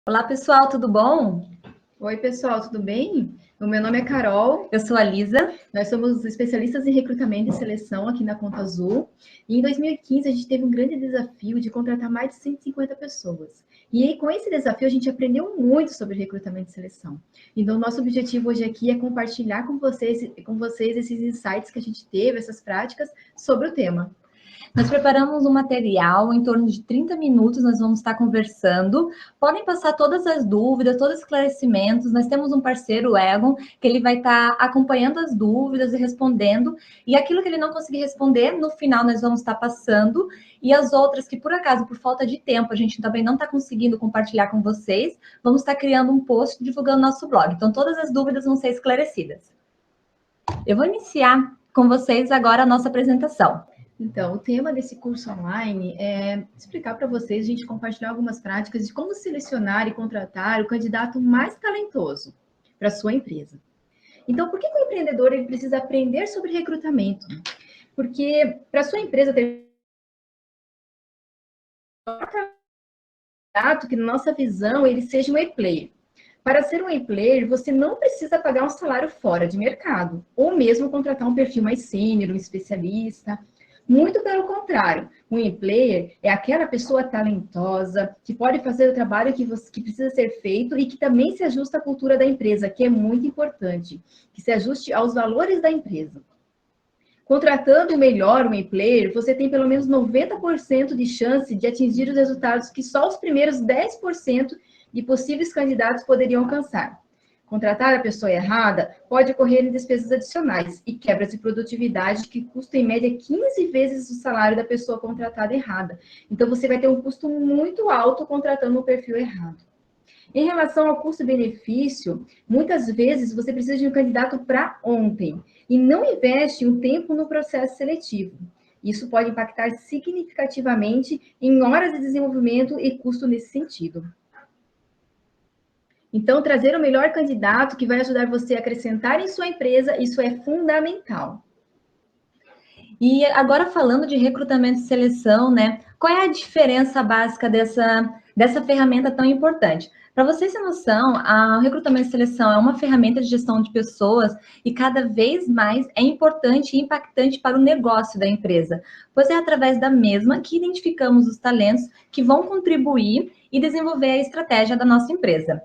Olá, pessoal, tudo bom? Oi, pessoal, tudo bem? O meu nome é Carol. Eu sou a Lisa. Nós somos especialistas em recrutamento e seleção aqui na Conta Azul. E em 2015 a gente teve um grande desafio de contratar mais de 150 pessoas. E aí, com esse desafio, a gente aprendeu muito sobre recrutamento e seleção. Então, nosso objetivo hoje aqui é compartilhar com vocês esses insights que a gente teve, essas práticas sobre o tema. Nós preparamos um material em torno de 30 minutos, nós vamos estar conversando. Podem passar todas as dúvidas, todos os esclarecimentos. Nós temos um parceiro, o Egon, que ele vai estar acompanhando as dúvidas e respondendo. E aquilo que ele não conseguir responder, no final nós vamos estar passando. E as outras que, por acaso, por falta de tempo, a gente também não está conseguindo compartilhar com vocês, vamos estar criando um post divulgando nosso blog. Então, todas as dúvidas vão ser esclarecidas. Eu vou iniciar com vocês agora a nossa apresentação. Então, o tema desse curso online é explicar para vocês, a gente compartilhar algumas práticas de como selecionar e contratar o candidato mais talentoso para a sua empresa. Então, por que o empreendedor ele precisa aprender sobre recrutamento? Porque para a sua empresa ter um candidato que, na nossa visão, ele seja um e-player. Para ser um e-player, você não precisa pagar um salário fora de mercado, ou mesmo contratar um perfil mais sênior, um especialista. Muito pelo contrário, um e-player é aquela pessoa talentosa que pode fazer o trabalho que precisa ser feito e que também se ajusta à cultura da empresa, que é muito importante, que se ajuste aos valores da empresa. Contratando melhor um e-player, você tem pelo menos 90% de chance de atingir os resultados que só os primeiros 10% de possíveis candidatos poderiam alcançar. Contratar a pessoa errada pode ocorrer em despesas adicionais e quebras de produtividade que custam em média 15 vezes o salário da pessoa contratada errada. Então você vai ter um custo muito alto contratando um perfil errado. Em relação ao custo-benefício, muitas vezes você precisa de um candidato para ontem e não investe um tempo no processo seletivo. Isso pode impactar significativamente em horas de desenvolvimento e custo nesse sentido. Então, trazer o melhor candidato que vai ajudar você a acrescentar em sua empresa, isso é fundamental. E agora falando de recrutamento e seleção, né? Qual é a diferença básica dessa ferramenta tão importante? Para vocês terem noção, o recrutamento e seleção é uma ferramenta de gestão de pessoas e cada vez mais é importante e impactante para o negócio da empresa, pois é através da mesma que identificamos os talentos que vão contribuir e desenvolver a estratégia da nossa empresa.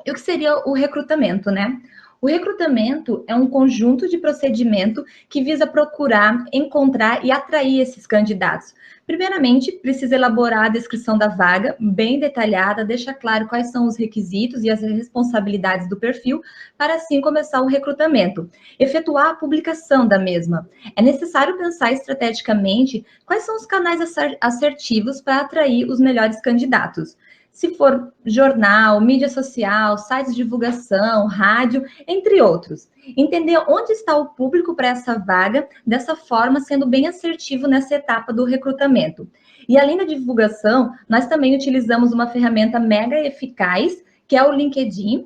E o que seria o recrutamento, né? O recrutamento é um conjunto de procedimento que visa procurar, encontrar e atrair esses candidatos. Primeiramente, precisa elaborar a descrição da vaga, bem detalhada, deixar claro quais são os requisitos e as responsabilidades do perfil, para assim começar o recrutamento. Efetuar a publicação da mesma. É necessário pensar estrategicamente quais são os canais assertivos para atrair os melhores candidatos. Se for jornal, mídia social, sites de divulgação, rádio, entre outros. Entender onde está o público para essa vaga, dessa forma, sendo bem assertivo nessa etapa do recrutamento. E além da divulgação, nós também utilizamos uma ferramenta mega eficaz, que é o LinkedIn,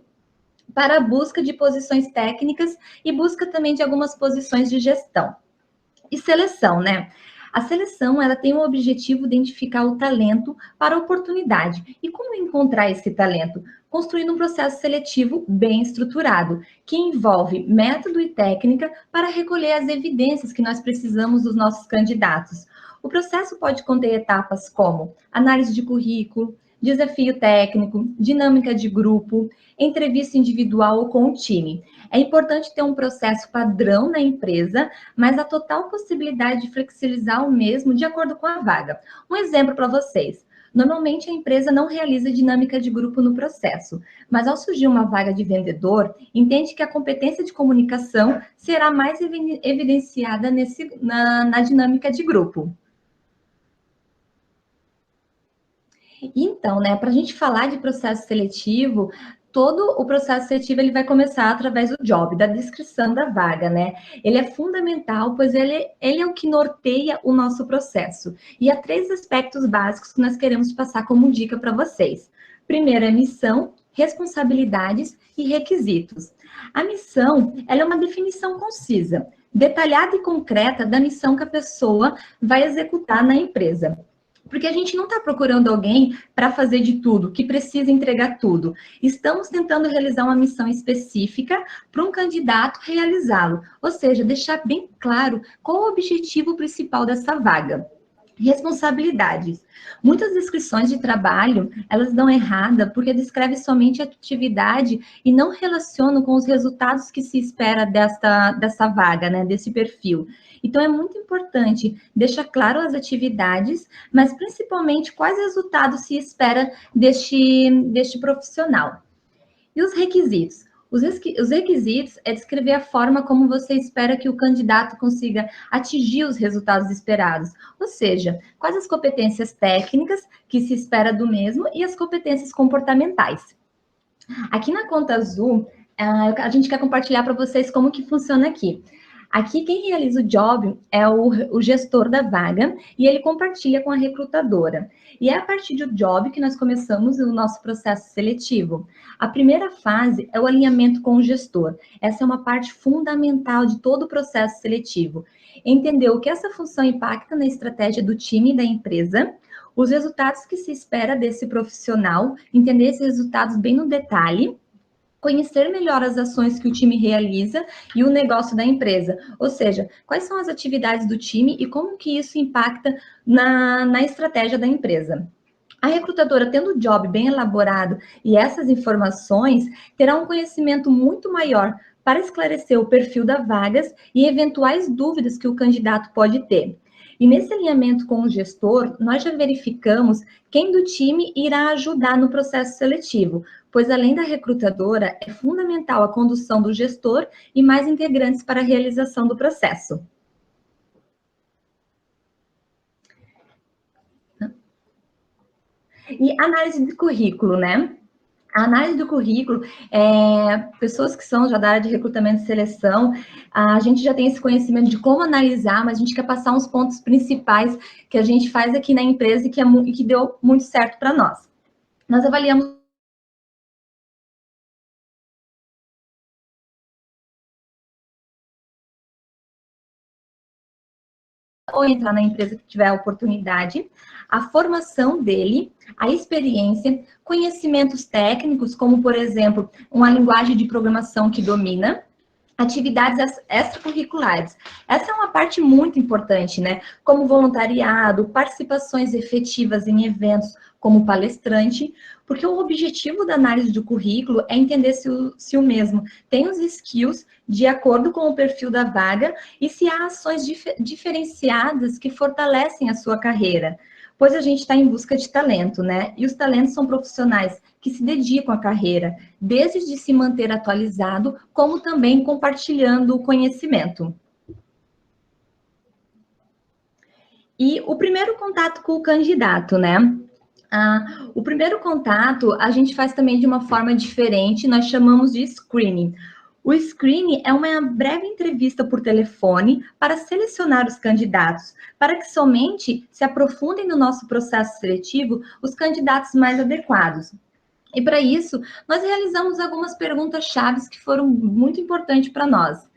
para a busca de posições técnicas e busca também de algumas posições de gestão. E seleção, né? A seleção, ela tem o objetivo de identificar o talento para a oportunidade. E como encontrar esse talento? Construindo um processo seletivo bem estruturado, que envolve método e técnica para recolher as evidências que nós precisamos dos nossos candidatos. O processo pode conter etapas como análise de currículo, desafio técnico, dinâmica de grupo, entrevista individual ou com o time. É importante ter um processo padrão na empresa, mas a total possibilidade de flexibilizar o mesmo de acordo com a vaga. Um exemplo para vocês. Normalmente a empresa não realiza dinâmica de grupo no processo, mas ao surgir uma vaga de vendedor, entende que a competência de comunicação será mais evidenciada na dinâmica de grupo. Então, né, para a gente falar de processo seletivo, todo o processo seletivo ele vai começar através do job, da descrição da vaga, né? Ele é fundamental, pois ele é o que norteia o nosso processo. E há três aspectos básicos que nós queremos passar como dica para vocês. Primeiro é missão, responsabilidades e requisitos. A missão, ela é uma definição concisa, detalhada e concreta da missão que a pessoa vai executar na empresa. Porque a gente não está procurando alguém para fazer de tudo, que precisa entregar tudo. Estamos tentando realizar uma missão específica para um candidato realizá-lo. Ou seja, deixar bem claro qual o objetivo principal dessa vaga. Responsabilidades. Muitas descrições de trabalho, elas dão errada porque descreve somente a atividade e não relacionam com os resultados que se espera dessa vaga, né, desse perfil. Então, é muito importante deixar claro as atividades, mas principalmente quais resultados se espera deste profissional. E os requisitos? Os requisitos é descrever a forma como você espera que o candidato consiga atingir os resultados esperados, ou seja, quais as competências técnicas que se espera do mesmo e as competências comportamentais. Aqui na Conta Azul, a gente quer compartilhar para vocês como que funciona aqui. Aqui, quem realiza o job é o gestor da vaga e ele compartilha com a recrutadora. E é a partir do job que nós começamos o nosso processo seletivo. A primeira fase é o alinhamento com o gestor. Essa é uma parte fundamental de todo o processo seletivo. Entender o que essa função impacta na estratégia do time e da empresa, os resultados que se espera desse profissional, entender esses resultados bem no detalhe, conhecer melhor as ações que o time realiza e o negócio da empresa, ou seja, quais são as atividades do time e como que isso impacta na estratégia da empresa. A recrutadora, tendo o job bem elaborado e essas informações, terá um conhecimento muito maior para esclarecer o perfil das vagas e eventuais dúvidas que o candidato pode ter. E nesse alinhamento com o gestor, nós já verificamos quem do time irá ajudar no processo seletivo, pois além da recrutadora, é fundamental a condução do gestor e mais integrantes para a realização do processo. E análise de currículo, né? A análise do currículo, pessoas que são já da área de recrutamento e seleção, a gente já tem esse conhecimento de como analisar, mas a gente quer passar uns pontos principais que a gente faz aqui na empresa e que deu muito certo para nós. Nós avaliamos ou entrar na empresa que tiver a oportunidade, a formação dele, a experiência, conhecimentos técnicos, como, por exemplo, uma linguagem de programação que domina, atividades extracurriculares. Essa é uma parte muito importante, né? Como voluntariado, participações efetivas em eventos como palestrante, porque o objetivo da análise do currículo é entender se o mesmo tem os skills de acordo com o perfil da vaga e se há ações diferenciadas que fortalecem a sua carreira. Pois a gente está em busca de talento, né? E os talentos são profissionais que se dedicam à carreira, desde de se manter atualizado, como também compartilhando o conhecimento. E o primeiro contato com o candidato, né? O primeiro contato a gente faz também de uma forma diferente, nós chamamos de screening. O screening é uma breve entrevista por telefone para selecionar os candidatos, para que somente se aprofundem no nosso processo seletivo os candidatos mais adequados. E para isso, nós realizamos algumas perguntas chaves que foram muito importantes para nós.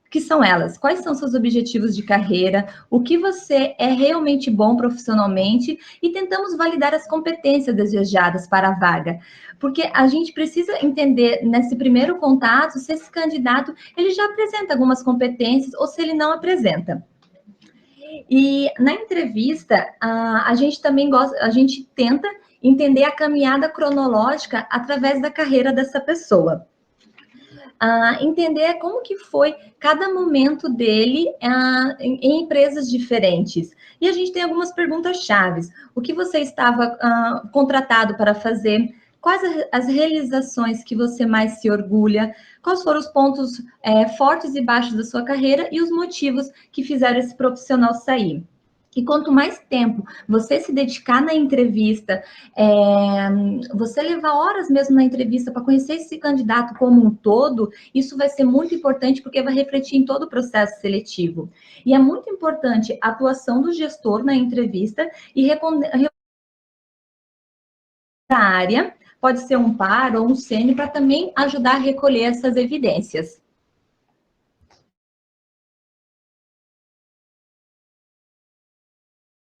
Que são elas? Quais são seus objetivos de carreira? O que você é realmente bom profissionalmente? E tentamos validar as competências desejadas para a vaga. Porque a gente precisa entender, nesse primeiro contato, se esse candidato ele já apresenta algumas competências ou se ele não apresenta. E na entrevista, a gente também a gente tenta entender a caminhada cronológica através da carreira dessa pessoa. Entender como que foi cada momento dele em empresas diferentes. E a gente tem algumas perguntas chaves. O que você estava contratado para fazer? Quais as realizações que você mais se orgulha? Quais foram os pontos fortes e baixos da sua carreira e os motivos que fizeram esse profissional sair? E quanto mais tempo você se dedicar na entrevista, você levar horas mesmo na entrevista para conhecer esse candidato como um todo, isso vai ser muito importante porque vai refletir em todo o processo seletivo. E é muito importante a atuação do gestor na entrevista e a área, pode ser um par ou um sênior, para também ajudar a recolher essas evidências.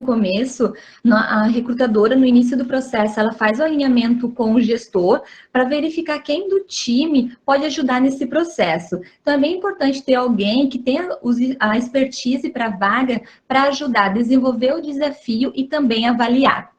começo, a recrutadora, no início do processo, ela faz o alinhamento com o gestor para verificar quem do time pode ajudar nesse processo. Então, é bem importante ter alguém que tenha a expertise para a vaga para ajudar a desenvolver o desafio e também avaliar.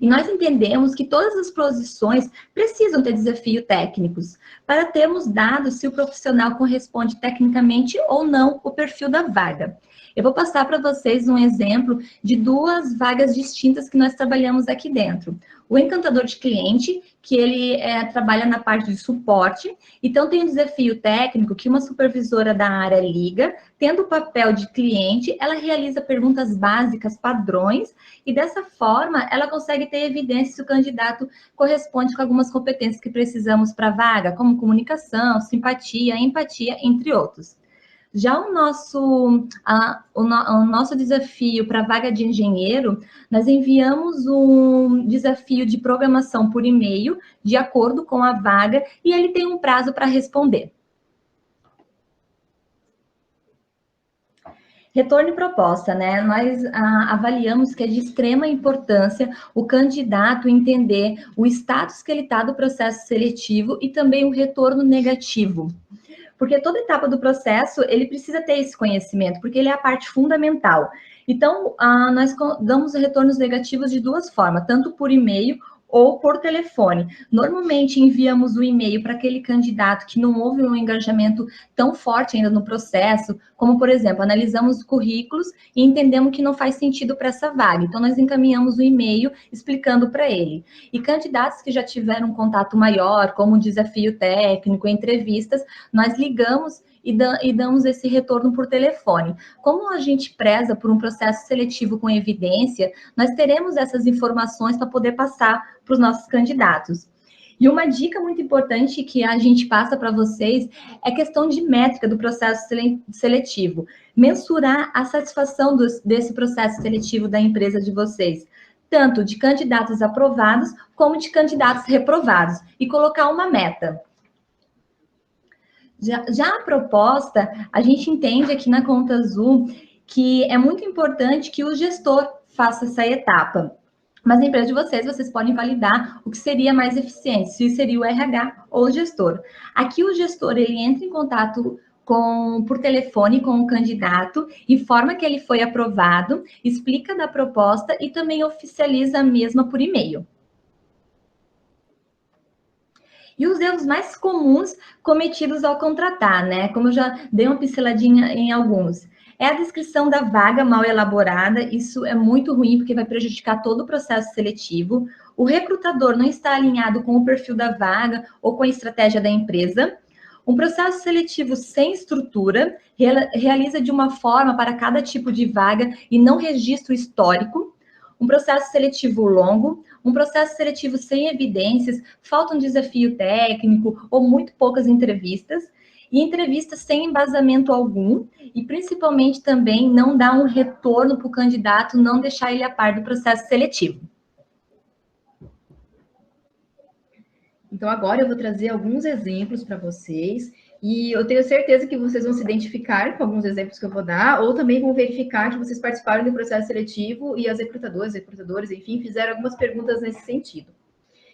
E nós entendemos que todas as posições precisam ter desafio técnicos, para termos dados se o profissional corresponde tecnicamente ou não o perfil da vaga. Eu vou passar para vocês um exemplo de duas vagas distintas que nós trabalhamos aqui dentro. O encantador de cliente, que ele trabalha na parte de suporte, então tem um desafio técnico que uma supervisora da área liga, tendo o papel de cliente, ela realiza perguntas básicas, padrões, e dessa forma ela consegue ter evidência se o candidato corresponde com algumas competências que precisamos para a vaga, como comunicação, simpatia, empatia, entre outros. Já o nosso desafio para a vaga de engenheiro, nós enviamos um desafio de programação por e-mail, de acordo com a vaga, e ele tem um prazo para responder. Retorno e proposta, né? Nós avaliamos que é de extrema importância o candidato entender o status que ele está do processo seletivo e também o retorno negativo. Porque toda etapa do processo, ele precisa ter esse conhecimento, porque ele é a parte fundamental. Então, nós damos retornos negativos de duas formas, tanto por e-mail ou por telefone. Normalmente, enviamos o e-mail para aquele candidato que não houve um engajamento tão forte ainda no processo, como, por exemplo, analisamos currículos e entendemos que não faz sentido para essa vaga. Então, nós encaminhamos o e-mail explicando para ele. E candidatos que já tiveram um contato maior, como desafio técnico, entrevistas, nós ligamos e damos esse retorno por telefone. Como a gente preza por um processo seletivo com evidência, nós teremos essas informações para poder passar para os nossos candidatos. E uma dica muito importante que a gente passa para vocês é questão de métrica do processo seletivo. Mensurar a satisfação desse processo seletivo da empresa de vocês, tanto de candidatos aprovados como de candidatos reprovados, e colocar uma meta. Já a proposta, a gente entende aqui na Conta Azul que é muito importante que o gestor faça essa etapa. Mas na empresa de vocês podem validar o que seria mais eficiente, se seria o RH ou o gestor. Aqui o gestor, ele entra em contato por telefone com o candidato, informa que ele foi aprovado, explica da proposta e também oficializa a mesma por e-mail. E os erros mais comuns cometidos ao contratar, né? Como eu já dei uma pinceladinha em alguns. É a descrição da vaga mal elaborada, isso é muito ruim, porque vai prejudicar todo o processo seletivo. O recrutador não está alinhado com o perfil da vaga ou com a estratégia da empresa. Um processo seletivo sem estrutura, realiza de uma forma para cada tipo de vaga e não registra o histórico. Um processo seletivo longo, um processo seletivo sem evidências, falta um desafio técnico ou muito poucas entrevistas, e entrevistas sem embasamento algum, e principalmente também não dar um retorno para o candidato, não deixar ele a par do processo seletivo. Então, agora eu vou trazer alguns exemplos para vocês, e eu tenho certeza que vocês vão se identificar com alguns exemplos que eu vou dar, ou também vão verificar que vocês participaram do processo seletivo e as recrutadores, enfim, fizeram algumas perguntas nesse sentido.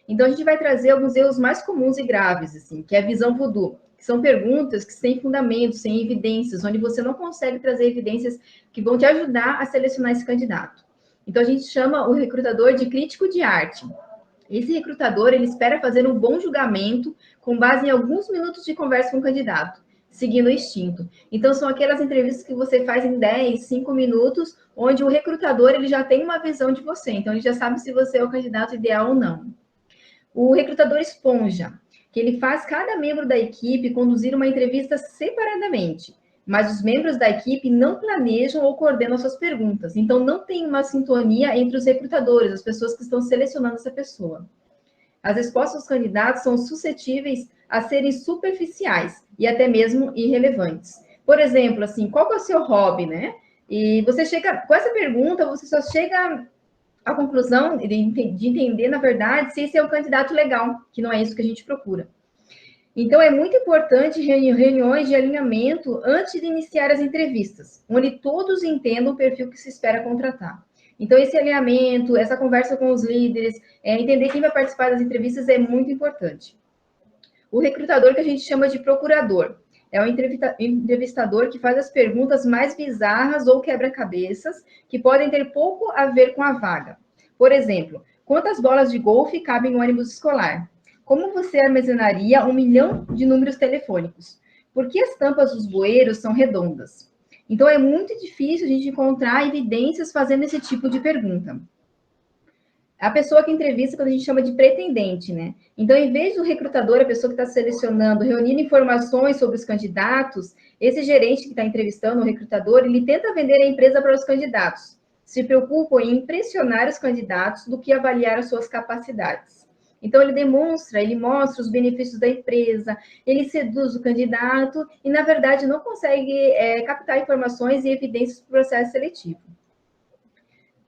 Então, a gente vai trazer alguns erros mais comuns e graves, assim, que é a visão voodoo, que são perguntas que sem fundamento, sem evidências, onde você não consegue trazer evidências que vão te ajudar a selecionar esse candidato. Então, a gente chama o recrutador de crítico de arte. Esse recrutador, ele espera fazer um bom julgamento com base em alguns minutos de conversa com o candidato, seguindo o instinto. Então, são aquelas entrevistas que você faz em 10, 5 minutos, onde o recrutador, ele já tem uma visão de você. Então, ele já sabe se você é o candidato ideal ou não. O recrutador esponja, que ele faz cada membro da equipe conduzir uma entrevista separadamente, mas os membros da equipe não planejam ou coordenam suas perguntas. Então, não tem uma sintonia entre os recrutadores, as pessoas que estão selecionando essa pessoa. As respostas dos candidatos são suscetíveis a serem superficiais e até mesmo irrelevantes. Por exemplo, assim, qual que é o seu hobby, né? E você chega, com essa pergunta, você só chega à conclusão de entender, na verdade, se esse é um candidato legal, que não é isso que a gente procura. Então, é muito importante reuniões de alinhamento antes de iniciar as entrevistas, onde todos entendam o perfil que se espera contratar. Então, esse alinhamento, essa conversa com os líderes, entender quem vai participar das entrevistas é muito importante. O recrutador, que a gente chama de procurador, é o entrevistador que faz as perguntas mais bizarras ou quebra-cabeças, que podem ter pouco a ver com a vaga. Por exemplo, quantas bolas de golfe cabem no ônibus escolar? Como você armazenaria 1 milhão de números telefônicos? Por que as tampas dos bueiros são redondas? Então, é muito difícil a gente encontrar evidências fazendo esse tipo de pergunta. A pessoa que entrevista, quando a gente chama de pretendente, né? Então, em vez do recrutador, a pessoa que está selecionando, reunindo informações sobre os candidatos, esse gerente que está entrevistando, o recrutador, ele tenta vender a empresa para os candidatos. Se preocupa em impressionar os candidatos do que avaliar as suas capacidades. Então, ele mostra os benefícios da empresa, ele seduz o candidato e, na verdade, não consegue captar informações e evidências para o processo seletivo.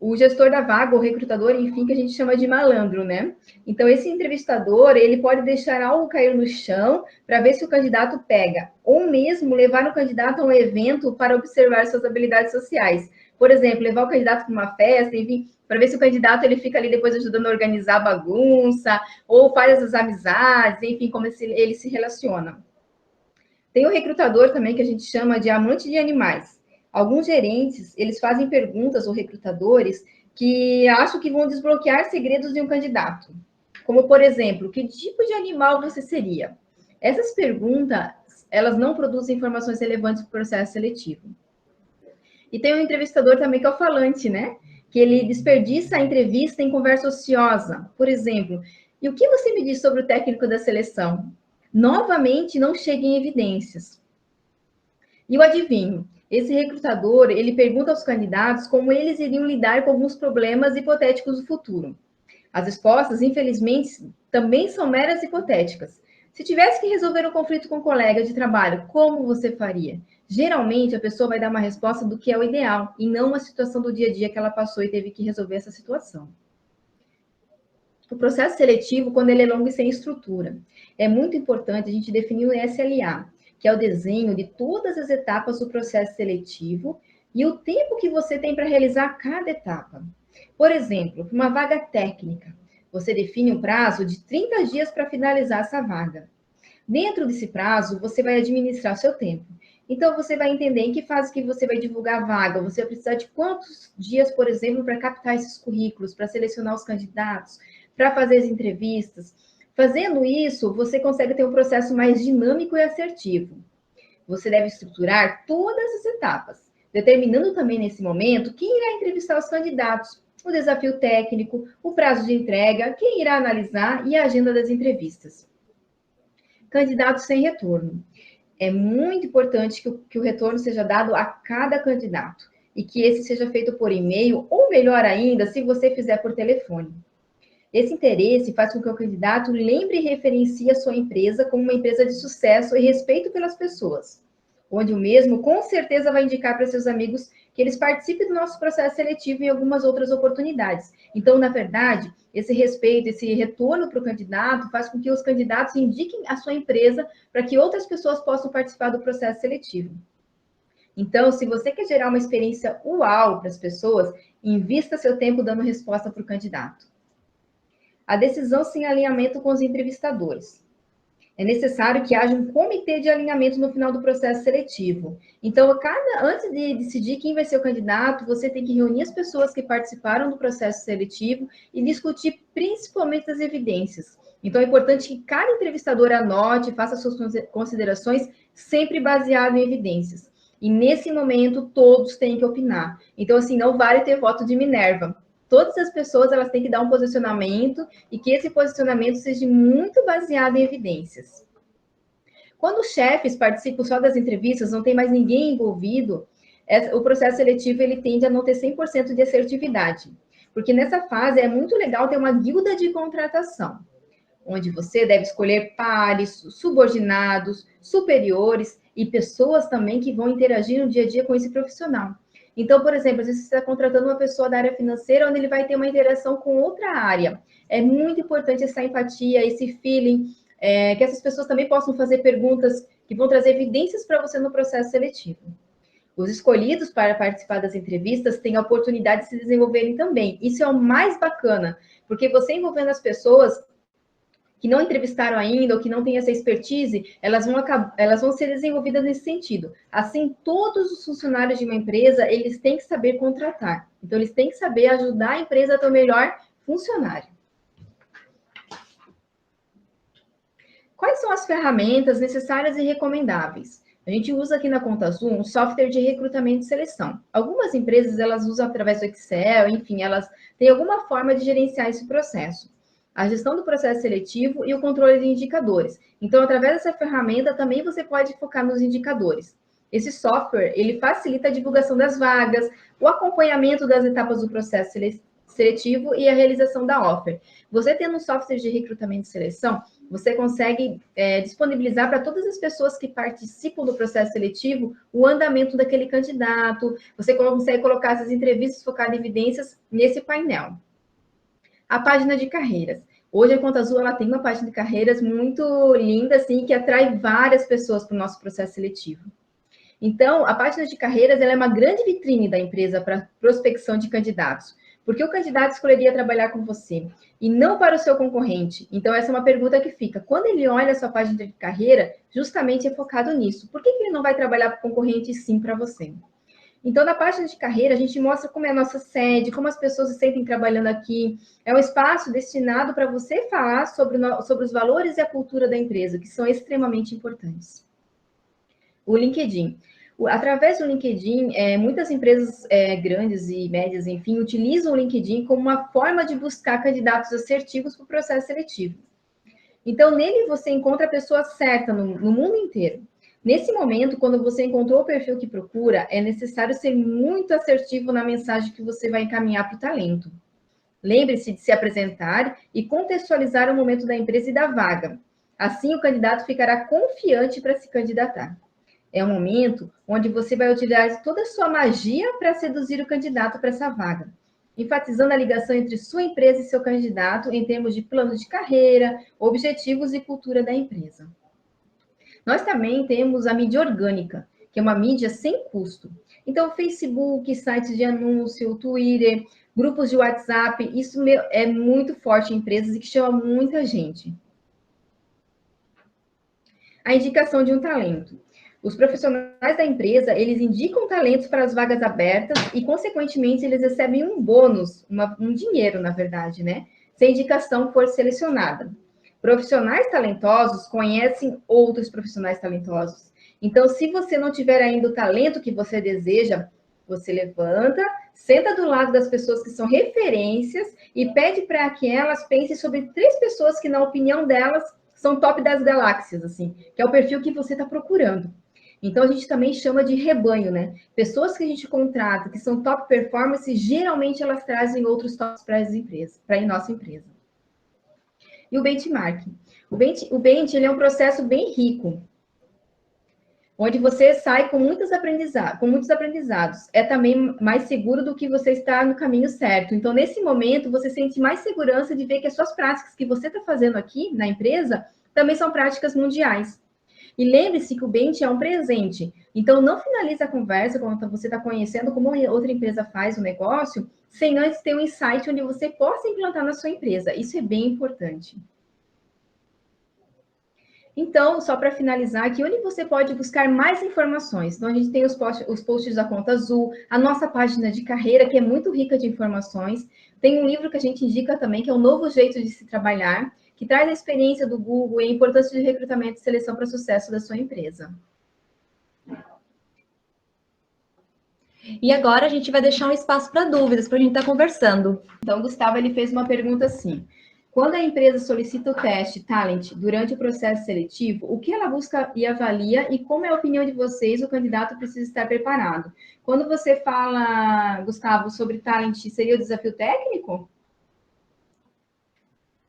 O gestor da vaga, o recrutador, enfim, que a gente chama de malandro, né? Então, esse entrevistador, ele pode deixar algo cair no chão para ver se o candidato pega, ou mesmo levar o candidato a um evento para observar suas habilidades sociais. Por exemplo, levar o candidato para uma festa, enfim, para ver se o candidato ele fica ali depois ajudando a organizar a bagunça, ou faz as amizades, enfim, como ele se relaciona. Tem o recrutador também, que a gente chama de amante de animais. Alguns gerentes, eles fazem perguntas ou recrutadores que acham que vão desbloquear segredos de um candidato. Como, por exemplo, que tipo de animal você seria? Essas perguntas, elas não produzem informações relevantes para o processo seletivo. E tem um entrevistador também que é o falante, né? Que ele desperdiça a entrevista em conversa ociosa. Por exemplo, e o que você me diz sobre o técnico da seleção? Novamente, não chega em evidências. E o adivinho? Esse recrutador, ele pergunta aos candidatos como eles iriam lidar com alguns problemas hipotéticos do futuro. As respostas, infelizmente, também são meras hipotéticas. Se tivesse que resolver um conflito com um colega de trabalho, como você faria? Geralmente, a pessoa vai dar uma resposta do que é o ideal, e não uma situação do dia a dia que ela passou e teve que resolver essa situação. O processo seletivo, quando ele é longo e sem estrutura, é muito importante a gente definir o SLA, que é o desenho de todas as etapas do processo seletivo e o tempo que você tem para realizar cada etapa. Por exemplo, para uma vaga técnica, você define um prazo de 30 dias para finalizar essa vaga. Dentro desse prazo, você vai administrar seu tempo. Então, você vai entender em que fase que você vai divulgar a vaga, você vai precisar de quantos dias, por exemplo, para captar esses currículos, para selecionar os candidatos, para fazer as entrevistas. Fazendo isso, você consegue ter um processo mais dinâmico e assertivo. Você deve estruturar todas as etapas, determinando também nesse momento quem irá entrevistar os candidatos, o desafio técnico, o prazo de entrega, quem irá analisar e a agenda das entrevistas. Candidato sem retorno. É muito importante que o retorno seja dado a cada candidato e que esse seja feito por e-mail ou, melhor ainda, se você fizer por telefone. Esse interesse faz com que o candidato lembre e referencie a sua empresa como uma empresa de sucesso e respeito pelas pessoas, onde o mesmo com certeza vai indicar para seus amigos que eles participem do nosso processo seletivo em algumas outras oportunidades. Então, na verdade, esse respeito, esse retorno para o candidato faz com que os candidatos indiquem a sua empresa para que outras pessoas possam participar do processo seletivo. Então, se você quer gerar uma experiência uau para as pessoas, invista seu tempo dando resposta para o candidato. A decisão sem alinhamento com os entrevistadores. É necessário que haja um comitê de alinhamento no final do processo seletivo. Então, antes de decidir quem vai ser o candidato, você tem que reunir as pessoas que participaram do processo seletivo e discutir principalmente as evidências. Então, é importante que cada entrevistador anote, faça suas considerações, sempre baseado em evidências. E, nesse momento, todos têm que opinar. Então, assim, não vale ter voto de Minerva. Todas as pessoas elas têm que dar um posicionamento e que esse posicionamento seja muito baseado em evidências. Quando os chefes participam só das entrevistas, não tem mais ninguém envolvido, o processo seletivo ele tende a não ter 100% de assertividade. Porque nessa fase é muito legal ter uma guilda de contratação, onde você deve escolher pares, subordinados, superiores e pessoas também que vão interagir no dia a dia com esse profissional. Então, por exemplo, às vezes você está contratando uma pessoa da área financeira, onde ele vai ter uma interação com outra área. É muito importante essa empatia, esse feeling, que essas pessoas também possam fazer perguntas que vão trazer evidências para você no processo seletivo. Os escolhidos para participar das entrevistas têm a oportunidade de se desenvolverem também. Isso é o mais bacana, porque você envolvendo as pessoas que não entrevistaram ainda ou que não têm essa expertise, elas vão ser desenvolvidas nesse sentido. Assim, todos os funcionários de uma empresa, eles têm que saber contratar. Então, eles têm que saber ajudar a empresa a ter o melhor funcionário. Quais são as ferramentas necessárias e recomendáveis? A gente usa aqui na Conta Azul um software de recrutamento e seleção. Algumas empresas, elas usam através do Excel, enfim, elas têm alguma forma de gerenciar esse processo. A gestão do processo seletivo e o controle de indicadores. Então, através dessa ferramenta, também você pode focar nos indicadores. Esse software, ele facilita a divulgação das vagas, o acompanhamento das etapas do processo seletivo e a realização da offer. Você tendo um software de recrutamento e seleção, você consegue disponibilizar para todas as pessoas que participam do processo seletivo o andamento daquele candidato, você consegue colocar essas entrevistas focadas em evidências nesse painel. A página de carreiras. Hoje a Conta Azul ela tem uma página de carreiras muito linda, assim, que atrai várias pessoas para o nosso processo seletivo. Então, a página de carreiras ela é uma grande vitrine da empresa para prospecção de candidatos. Porque o candidato escolheria trabalhar com você e não para o seu concorrente? Então, essa é uma pergunta que fica. Quando ele olha a sua página de carreira, justamente é focado nisso. Por que ele não vai trabalhar para o concorrente e sim para você? Então, na página de carreira, a gente mostra como é a nossa sede, como as pessoas se sentem trabalhando aqui. É um espaço destinado para você falar sobre os valores e a cultura da empresa, que são extremamente importantes. O LinkedIn. Através do LinkedIn, muitas empresas grandes e médias, enfim, utilizam o LinkedIn como uma forma de buscar candidatos assertivos para o processo seletivo. Então, nele você encontra a pessoa certa no mundo inteiro. Nesse momento, quando você encontrou o perfil que procura, é necessário ser muito assertivo na mensagem que você vai encaminhar para o talento. Lembre-se de se apresentar e contextualizar o momento da empresa e da vaga. Assim, o candidato ficará confiante para se candidatar. É um momento onde você vai utilizar toda a sua magia para seduzir o candidato para essa vaga, enfatizando a ligação entre sua empresa e seu candidato em termos de plano de carreira, objetivos e cultura da empresa. Nós também temos a mídia orgânica, que é uma mídia sem custo. Então, Facebook, sites de anúncio, Twitter, grupos de WhatsApp, isso é muito forte em empresas e que chama muita gente. A indicação de um talento. Os profissionais da empresa, eles indicam talentos para as vagas abertas e, consequentemente, eles recebem um bônus, um dinheiro, na verdade, né? Se a indicação for selecionada. Profissionais talentosos conhecem outros profissionais talentosos. Então, se você não tiver ainda o talento que você deseja, você levanta, senta do lado das pessoas que são referências e pede para que elas pensem sobre 3 pessoas que, na opinião delas, são top das galáxias, assim, que é o perfil que você está procurando. Então, a gente também chama de rebanho, né? Pessoas que a gente contrata, que são top performance, geralmente elas trazem outros tops para as empresas, para a nossa empresa. E o benchmarking. O bench ele é um processo bem rico, onde você sai com muitos aprendizados. É também mais seguro do que você estar no caminho certo. Então, nesse momento, você sente mais segurança de ver que as suas práticas que você está fazendo aqui na empresa também são práticas mundiais. E lembre-se que o bench é um presente. Então, não finalize a conversa quando você está conhecendo como outra empresa faz o negócio, sem antes ter um insight onde você possa implantar na sua empresa. Isso é bem importante. Então, só para finalizar aqui, onde você pode buscar mais informações? Então, a gente tem os posts da Conta Azul, a nossa página de carreira, que é muito rica de informações. Tem um livro que a gente indica também, que é um novo jeito de se trabalhar, que traz a experiência do Google e a importância de recrutamento e seleção para o sucesso da sua empresa. E agora a gente vai deixar um espaço para dúvidas, para a gente estar conversando. Então, o Gustavo ele fez uma pergunta assim. Quando a empresa solicita o teste Talent durante o processo seletivo, o que ela busca e avalia e como é a opinião de vocês, o candidato precisa estar preparado? Quando você fala, Gustavo, sobre Talent, seria o desafio técnico?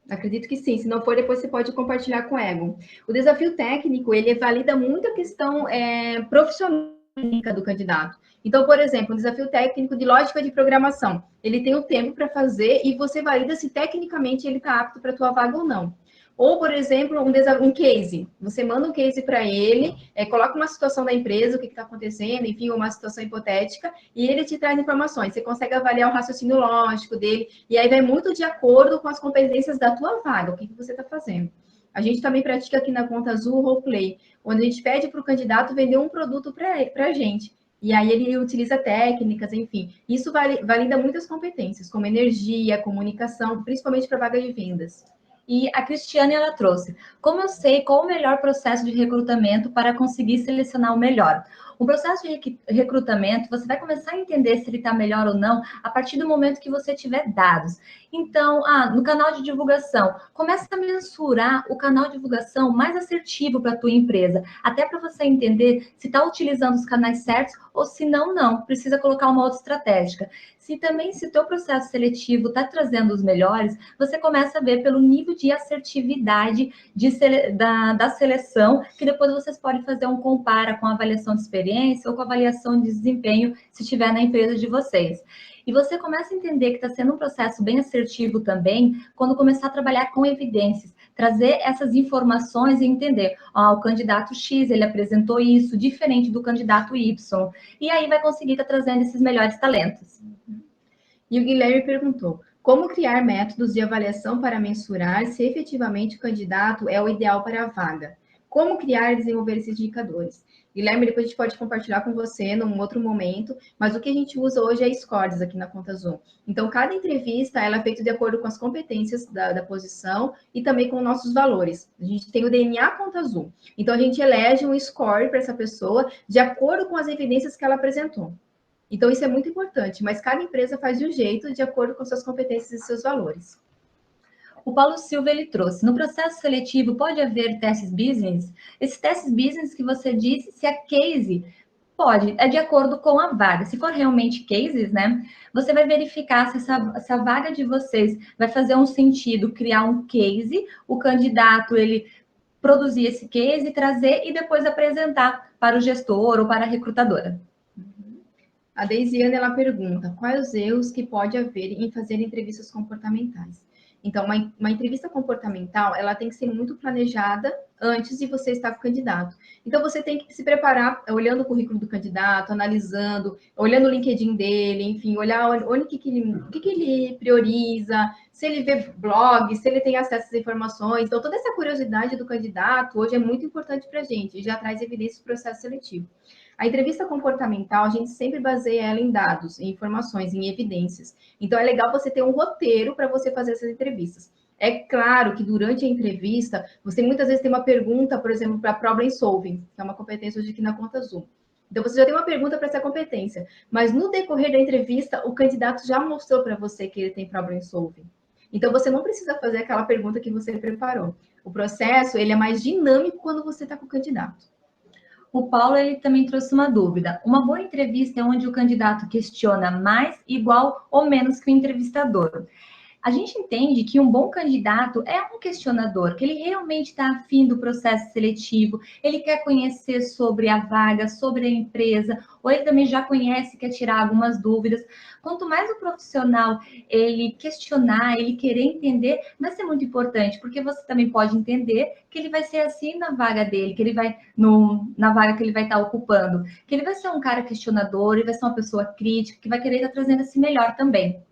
Acredito que sim, se não for, depois você pode compartilhar com o Egon. O desafio técnico, ele valida muito a questão profissional do candidato. Então, por exemplo, um desafio técnico de lógica de programação. Ele tem um tempo para fazer e você valida se tecnicamente ele está apto para a tua vaga ou não. Ou, por exemplo, um case. Você manda um case para ele, coloca uma situação da empresa, o que está acontecendo, enfim, uma situação hipotética, e ele te traz informações. Você consegue avaliar o raciocínio lógico dele, e aí vai muito de acordo com as competências da tua vaga, o que você está fazendo. A gente também pratica aqui na Conta Azul o roleplay, onde a gente pede para o candidato vender um produto para a gente. E aí ele utiliza técnicas, enfim. Isso valida muitas competências, como energia, comunicação, principalmente para vaga de vendas. E a Cristiane, ela trouxe: como eu sei qual o melhor processo de recrutamento para conseguir selecionar o melhor? O processo de recrutamento, você vai começar a entender se ele está melhor ou não a partir do momento que você tiver dados. Então, no canal de divulgação, começa a mensurar o canal de divulgação mais assertivo para a tua empresa, até para você entender se está utilizando os canais certos ou se não, precisa colocar uma outra estratégia. Se o teu processo seletivo está trazendo os melhores, você começa a ver pelo nível de assertividade da seleção, que depois vocês podem fazer um compara com a avaliação de experiência ou com a avaliação de desempenho, se estiver na empresa de vocês. E você começa a entender que está sendo um processo bem assertivo também, quando começar a trabalhar com evidências, trazer essas informações e entender, o candidato X, ele apresentou isso, diferente do candidato Y, e aí vai conseguir estar trazendo esses melhores talentos. E o Guilherme perguntou: como criar métodos de avaliação para mensurar se efetivamente o candidato é o ideal para a vaga? Como criar e desenvolver esses indicadores? Guilherme, depois a gente pode compartilhar com você num outro momento, mas o que a gente usa hoje é scores aqui na Conta Azul. Então, cada entrevista ela é feita de acordo com as competências da posição e também com nossos valores. A gente tem o DNA Conta Azul. Então, a gente elege um score para essa pessoa de acordo com as evidências que ela apresentou. Então, isso é muito importante, mas cada empresa faz de um jeito, de acordo com suas competências e seus valores. O Paulo Silva, ele trouxe: no processo seletivo pode haver testes business? Esses testes business que você disse, se é case, pode, é de acordo com a vaga. Se for realmente cases, né, você vai verificar se essa vaga de vocês vai fazer um sentido, criar um case, o candidato, ele produzir esse case, trazer e depois apresentar para o gestor ou para a recrutadora. A Deisiane, ela pergunta: quais os erros que pode haver em fazer entrevistas comportamentais? Então, uma entrevista comportamental, ela tem que ser muito planejada antes de você estar com o candidato. Então, você tem que se preparar olhando o currículo do candidato, analisando, olhando o LinkedIn dele, enfim, olhar o que ele prioriza, se ele vê blog, se ele tem acesso às informações. Então, toda essa curiosidade do candidato hoje é muito importante para a gente, já traz evidência do processo seletivo. A entrevista comportamental, a gente sempre baseia ela em dados, em informações, em evidências. Então, é legal você ter um roteiro para você fazer essas entrevistas. É claro que durante a entrevista, você muitas vezes tem uma pergunta, por exemplo, para problem solving, que é uma competência hoje aqui na Conta Azul. Então, você já tem uma pergunta para essa competência, mas no decorrer da entrevista, o candidato já mostrou para você que ele tem problem solving. Então, você não precisa fazer aquela pergunta que você preparou. O processo, ele é mais dinâmico quando você está com o candidato. O Paulo, ele também trouxe uma dúvida: uma boa entrevista é onde o candidato questiona mais, igual ou menos que o entrevistador. A gente entende que um bom candidato é um questionador, que ele realmente está afim do processo seletivo, ele quer conhecer sobre a vaga, sobre a empresa, ou ele também já conhece, quer tirar algumas dúvidas. Quanto mais o profissional ele questionar, ele querer entender, vai ser muito importante, porque você também pode entender que ele vai ser assim na vaga dele, que ele vai na vaga que ele vai estar ocupando, que ele vai ser um cara questionador, ele vai ser uma pessoa crítica, que vai querer estar trazendo esse melhor também.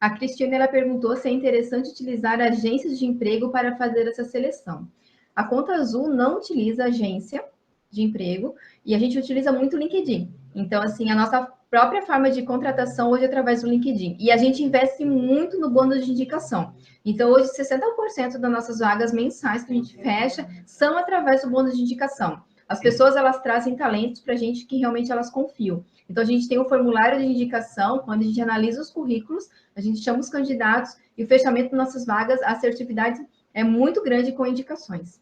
A Cristiane, ela perguntou se é interessante utilizar agências de emprego para fazer essa seleção. A Conta Azul não utiliza agência de emprego e a gente utiliza muito o LinkedIn. Então, assim, a nossa própria forma de contratação hoje é através do LinkedIn. E a gente investe muito no bônus de indicação. Então, hoje, 60% das nossas vagas mensais que a gente fecha são através do bônus de indicação. As pessoas, elas trazem talentos para a gente que realmente elas confiam. Então, a gente tem um formulário de indicação, quando a gente analisa os currículos, a gente chama os candidatos e o fechamento das nossas vagas, a assertividade é muito grande com indicações.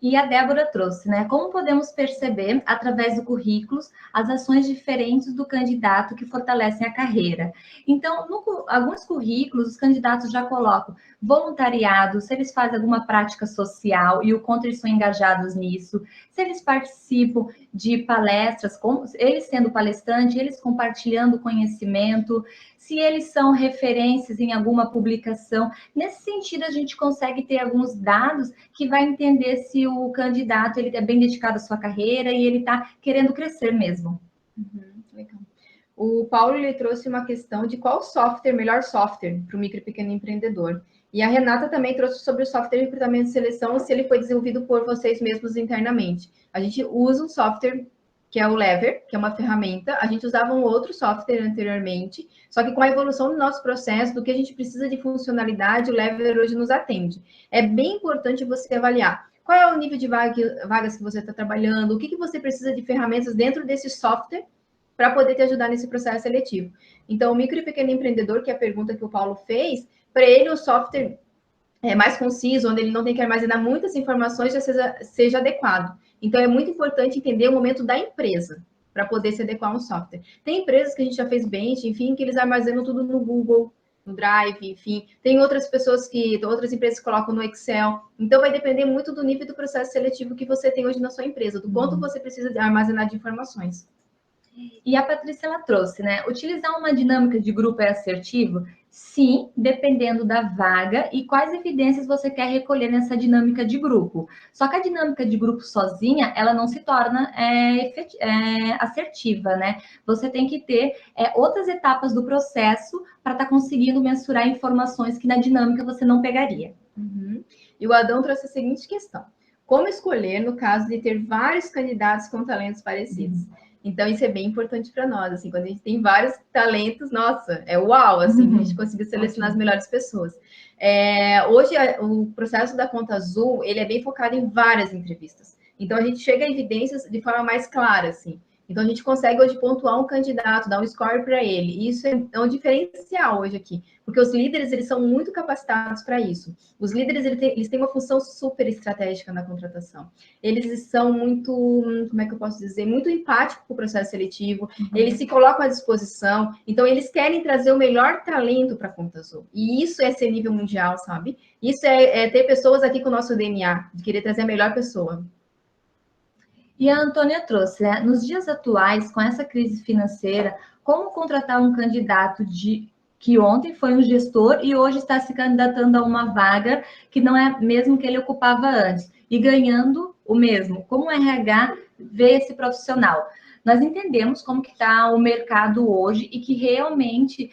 E a Débora trouxe, né? Como podemos perceber, através do currículo, as ações diferentes do candidato que fortalecem a carreira. Então, alguns currículos, os candidatos já colocam voluntariado, se eles fazem alguma prática social e o quanto eles são engajados nisso, se eles participam de palestras, eles sendo palestrante, eles compartilhando conhecimento, se eles são referências em alguma publicação. Nesse sentido, a gente consegue ter alguns dados que vai entender se o candidato ele é bem dedicado à sua carreira e ele está querendo crescer mesmo. Legal. O Paulo ele trouxe uma questão de qual software, melhor software para o micro e pequeno empreendedor. E a Renata também trouxe sobre o software de recrutamento e seleção, se ele foi desenvolvido por vocês mesmos internamente. A gente usa um software que é o Lever, que é uma ferramenta. A gente usava um outro software anteriormente, só que com a evolução do nosso processo, do que a gente precisa de funcionalidade, o Lever hoje nos atende. É bem importante você avaliar qual é o nível de vagas que você está trabalhando, o que você precisa de ferramentas dentro desse software para poder te ajudar nesse processo seletivo. Então, o micro e pequeno empreendedor, que é a pergunta que o Paulo fez, para ele o software é mais conciso, onde ele não tem que armazenar muitas informações, já seja adequado. Então, é muito importante entender o momento da empresa para poder se adequar a um software. Tem empresas que a gente já fez bench, enfim, que eles armazenam tudo no Google, no Drive, enfim. Tem outras pessoas outras empresas que colocam no Excel. Então, vai depender muito do nível do processo seletivo que você tem hoje na sua empresa, do quanto você precisa armazenar de informações. E a Patrícia, ela trouxe, né? Utilizar uma dinâmica de grupo é assertivo? Sim, dependendo da vaga e quais evidências você quer recolher nessa dinâmica de grupo. Só que a dinâmica de grupo sozinha, ela não se torna assertiva, né? Você tem que ter outras etapas do processo para estar conseguindo mensurar informações que na dinâmica você não pegaria. E o Adão trouxe a seguinte questão: como escolher no caso de ter vários candidatos com talentos parecidos? Então, isso é bem importante para nós, assim, quando a gente tem vários talentos, nossa, é uau, assim, a gente conseguiu selecionar as melhores pessoas. Hoje, o processo da Conta Azul, ele é bem focado em várias entrevistas. Então, a gente chega a evidências de forma mais clara, assim. Então, a gente consegue hoje pontuar um candidato, dar um score para ele. E isso é um diferencial hoje aqui, porque os líderes, eles são muito capacitados para isso. Os líderes, eles têm uma função super estratégica na contratação. Eles são muito, como é que eu posso dizer, muito empáticos com o processo seletivo, eles se colocam à disposição, então eles querem trazer o melhor talento para a Conta Azul. E isso é ser nível mundial, sabe? Isso é ter pessoas aqui com o nosso DNA, de querer trazer a melhor pessoa. E a Antônia trouxe, né? Nos dias atuais, com essa crise financeira, como contratar um candidato que ontem foi um gestor e hoje está se candidatando a uma vaga que não é mesmo que ele ocupava antes, e ganhando o mesmo. Como o RH vê esse profissional? Nós entendemos como que está o mercado hoje e que realmente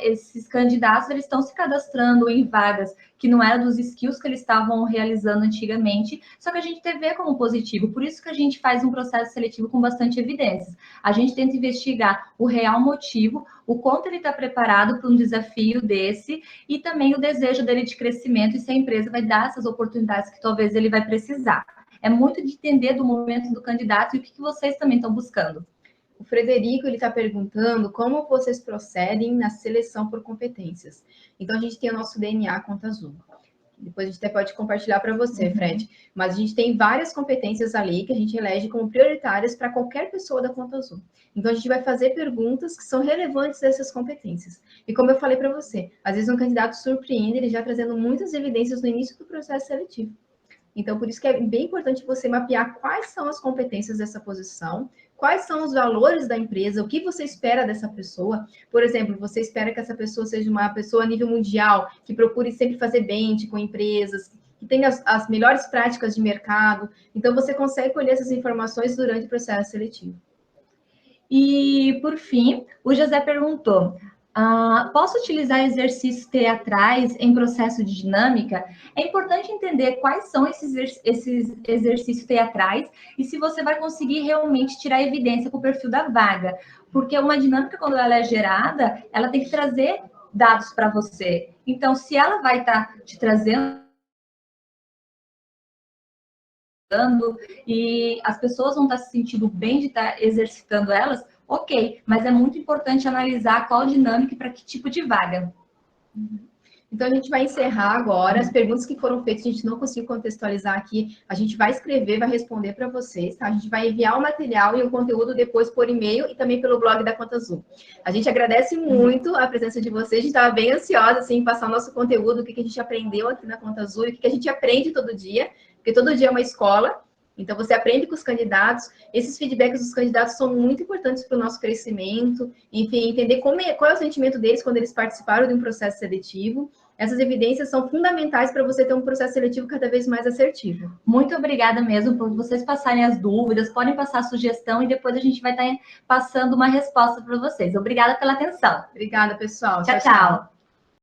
esses candidatos eles estão se cadastrando em vagas que não eram dos skills que eles estavam realizando antigamente, só que a gente vê como positivo. Por isso que a gente faz um processo seletivo com bastante evidências. A gente tenta investigar o real motivo, o quanto ele está preparado para um desafio desse e também o desejo dele de crescimento e se a empresa vai dar essas oportunidades que talvez ele vai precisar. É muito de entender do momento do candidato e o que vocês também estão buscando. O Frederico, ele está perguntando como vocês procedem na seleção por competências. Então, a gente tem o nosso DNA Conta Azul. Depois a gente até pode compartilhar para você, Fred. Mas a gente tem várias competências ali que a gente elege como prioritárias para qualquer pessoa da Conta Azul. Então, a gente vai fazer perguntas que são relevantes dessas competências. E como eu falei para você, às vezes um candidato surpreende, ele já trazendo muitas evidências no início do processo seletivo. Então, por isso que é bem importante você mapear quais são as competências dessa posição, quais são os valores da empresa, o que você espera dessa pessoa. Por exemplo, você espera que essa pessoa seja uma pessoa a nível mundial, que procure sempre fazer bench com empresas, que tenha as melhores práticas de mercado. Então, você consegue colher essas informações durante o processo seletivo. E, por fim, o José perguntou: posso utilizar exercícios teatrais em processo de dinâmica? É importante entender quais são esses exercícios teatrais e se você vai conseguir realmente tirar evidência para o perfil da vaga. Porque uma dinâmica, quando ela é gerada, ela tem que trazer dados para você. Então, se ela vai estar te trazendo e as pessoas vão estar se sentindo bem de estar exercitando elas, ok, mas é muito importante analisar qual dinâmica e para que tipo de vaga. Então, a gente vai encerrar agora. As perguntas que foram feitas, a gente não conseguiu contextualizar aqui. A gente vai escrever, vai responder para vocês, tá? A gente vai enviar o material e o conteúdo depois por e-mail e também pelo blog da Conta Azul. A gente agradece muito a presença de vocês. A gente estava bem ansiosa, assim, em passar o nosso conteúdo, o que a gente aprendeu aqui na Conta Azul e o que a gente aprende todo dia, porque todo dia é uma escola. Então, você aprende com os candidatos, esses feedbacks dos candidatos são muito importantes para o nosso crescimento, enfim, entender qual é o sentimento deles quando eles participaram de um processo seletivo. Essas evidências são fundamentais para você ter um processo seletivo cada vez mais assertivo. Muito obrigada mesmo por vocês passarem as dúvidas, podem passar a sugestão e depois a gente vai estar passando uma resposta para vocês. Obrigada pela atenção. Obrigada, pessoal. Tchau, tchau.